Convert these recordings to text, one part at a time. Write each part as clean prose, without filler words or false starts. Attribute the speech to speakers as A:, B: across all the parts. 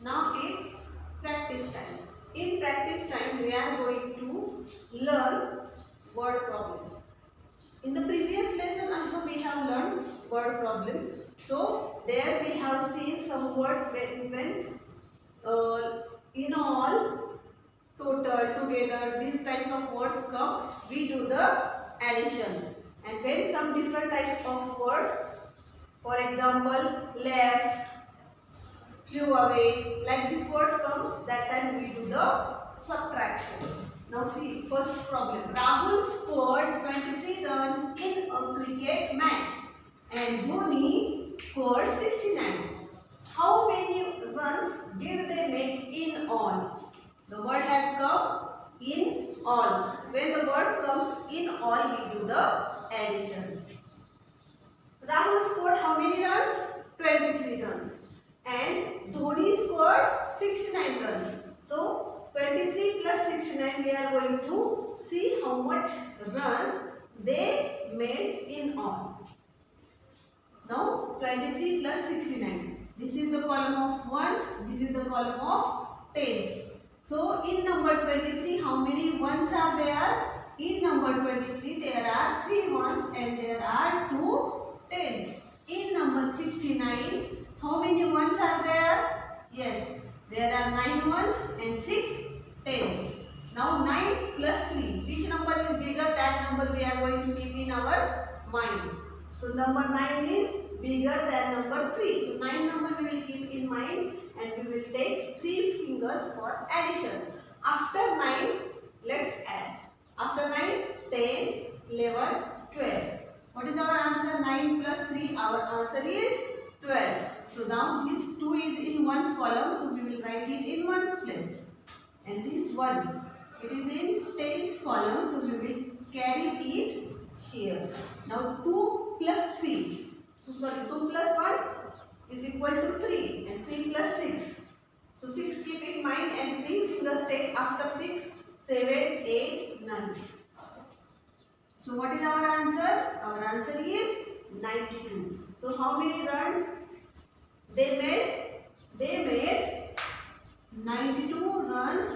A: Now it's practice time. In practice time, we are going to learn word problems. In the previous lesson also we have learned word problems. So there we have seen some words when in all, total, together, these types of words come, we do the addition. And when some different types of words, for example, left, flew away, like this words comes, that time we do the subtraction. Now see, first problem. Rahul scored 23 runs in a cricket match and Dhoni scored 69. How many runs did they make in all? The word has come in all. When the word comes in all, we do the addition. Rahul scored how many runs? 23 runs. And Dhoni scored 69 runs. So 23 plus 69, we are going to see how much run they made in all. Now 23 plus 69. This is the column of ones. This is the column of tens. So in number 23, how many ones are there? In number 23, there are 3 ones and there are 2 tens. In number 69, how many ones are there? Yes, there are 9 ones and 6 tens. Now 9 plus 3. Which number is bigger? That number we are going to keep in our mind. So number 9 is bigger than number 3. So 9 number we will keep in mind and we will take 3 fingers for addition. After 9, let's add. After 9, 10, 11, 12. What is our answer? 9 plus 3. Our answer is 12. So now this 2 is in ones column. So we will write it in ones place. And this 1, it is in tens column. So we will carry it here. Now 2 plus 3. So sorry, 2 plus 1 is equal to 3. And 3 plus 6. So 6 keep in mind and 3 fingers take after 6. 7, 8, 9. So what is our answer? Our answer is 92. So how many runs they made? They made 92 runs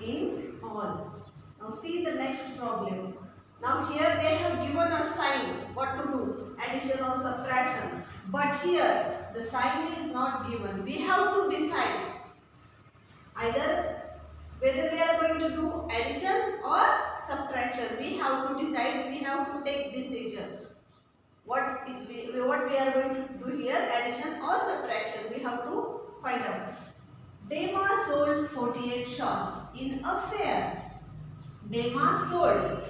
A: in all. Now see the next problem. Now here they have given a sign what to do, addition or subtraction. But here the sign is not given. We have to decide either whether we are going to do addition or subtraction. We have to decide, we have to take decision. What we are going to do here, addition or subtraction, we have to find out. Dema sold 48 shawls in a fair. Dema sold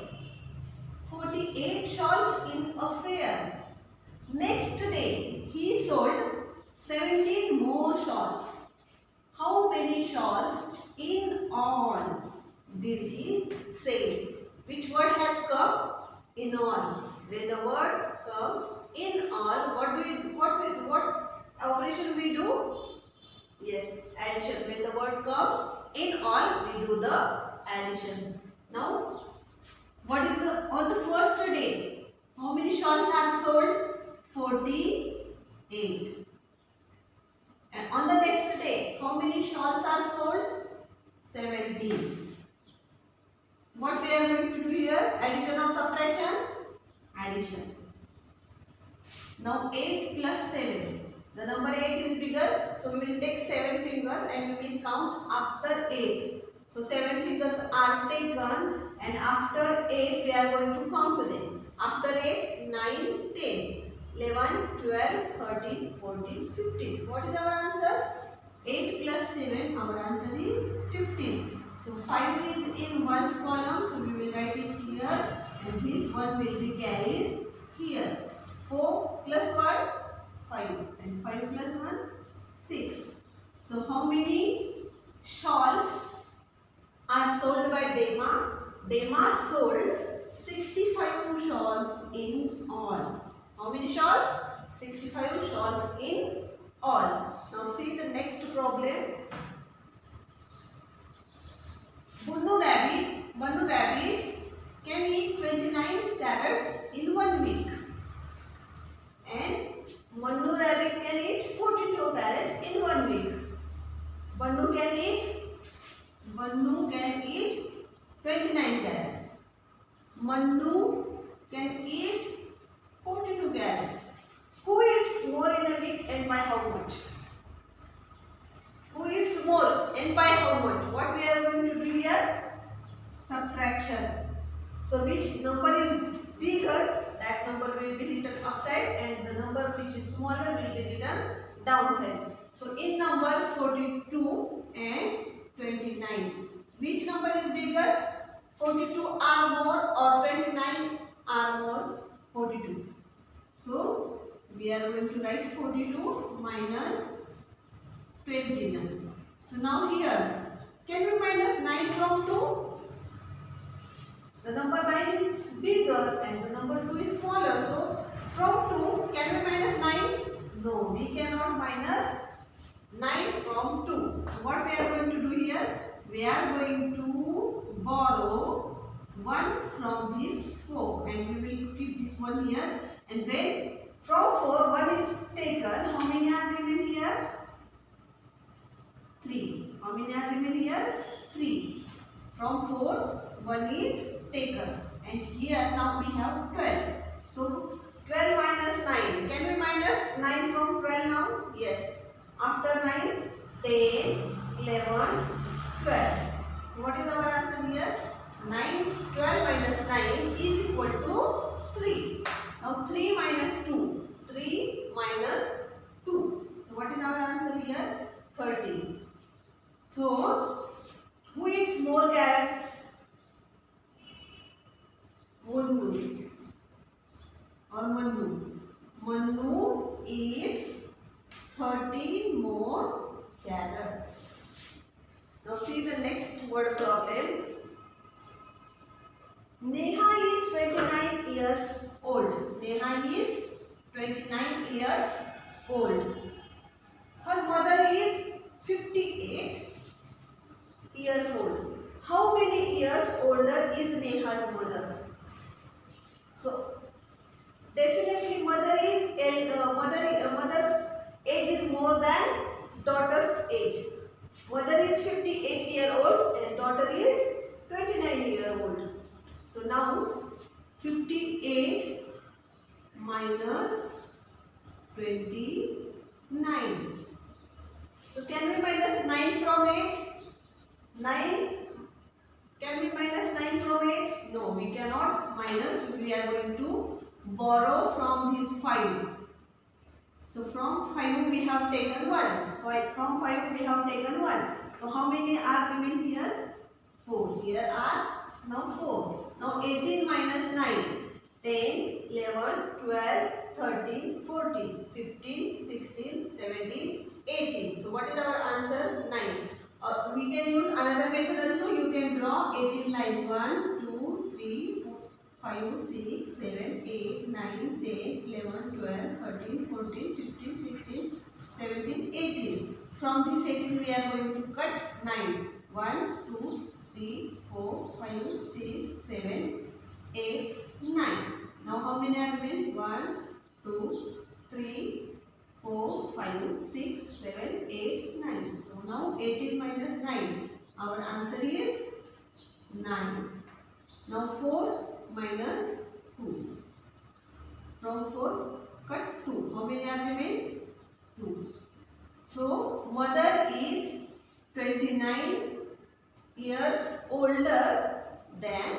A: 48 shawls in a fair. Next day, he sold 17 more shawls. How many shawls in all did he sell? Which word has come? In all. When the word comes in all, what operation we do? Yes, addition. When the word comes in all, we do the addition. Now, what is on the first day? How many shawls are sold? 48. And on the next day, how many shawls are sold? 17. What we are going to do here? Addition or subtraction? Addition. Now 8 plus 7. The number 8 is bigger. So we will take 7 fingers and we will count after 8. So 7 fingers are taken and after 8 we are going to count them. After 8, 9, 10. 11, 12, 13, 14, 15. What is our answer? 8 plus 7, our answer is 15. So 5 is in ones column, so we will write it here and this one will be carried here. 4 plus 1, 5 and 5 plus 1, 6. So how many shawls are sold by Dema? Dema sold 65 shawls in all. How many shawls? 65 shawls in all. Now see the next problem. Bunnu rabbit can eat 29 carrots in 1 week. And Mannu rabbit can eat 42 carrots in 1 week. Manu can eat 42 carrots. Who eats more in a week and by how much? Who eats more and by how much? What we are going to do here? Subtraction. So which number is bigger, that number will be written upside, and the number which is smaller will be written downside. So in number 42 and 29, which number is bigger? 42 are more or 29 are more? 42. So we are going to write 42 minus 29. So now here, can we minus 9 from 2? The number 9 is bigger and the number 2 is smaller. So from 2, can we minus 9? No, we cannot minus 9 from 2. So what we are going to do here? We are going to borrow 1 from this 4 and we will keep this one here. And when from 4 1 is taken, how many are remain here? 3. How many are remain here? 3. From 4 1 is taken, and here now we have 12. So 12 minus 9. Can we minus 9 from 12 now? Yes. After 9, 10, 11, 12. So what is our answer here? 12 minus 9 is equal to 3. Now 3 minus 2. 3 minus 2. So what is our answer here? 13. So who eats more carrots? Manu or Manu. Manu eats 13 more carrots. Now see the next word problem. Neha is 29 years old. Neha is 29 years old. Her mother is 58 years old. How many years older is Neha's mother? So definitely mother's age is more than daughter's age. Mother is 58 year old and daughter is 29 year old. So now 58 minus 29. So can we minus 9 from 8? 9. Can we minus 9 from 8? No, we cannot minus. We are going to borrow from this 5. So from 5 we have taken 1. From 5 we have taken 1. So how many are remain here? 4. Here are now 4. Now 18 minus 9. 10, 11, 12, 13, 14, 15, 16, 17, 18. So what is our answer? 9. We can use another method also. You can draw 18 lines. 1, 2, 3, 4, 5, 6, 7, 8, 9, 10, 11, 12, 13, 14, 15, 16, 17, 18. From this 18 we are going to cut 9. 1, 2, 3, 4, 5, 6, 7, 8, 9. Now how many are remain? 1, 2, 3, 4, 5, 6, 7, 8, 9. So now 18 minus 9. Our answer is 9. Now 4 minus 2. From 4 cut 2. How many are remain? 2. So mother is 29 years older than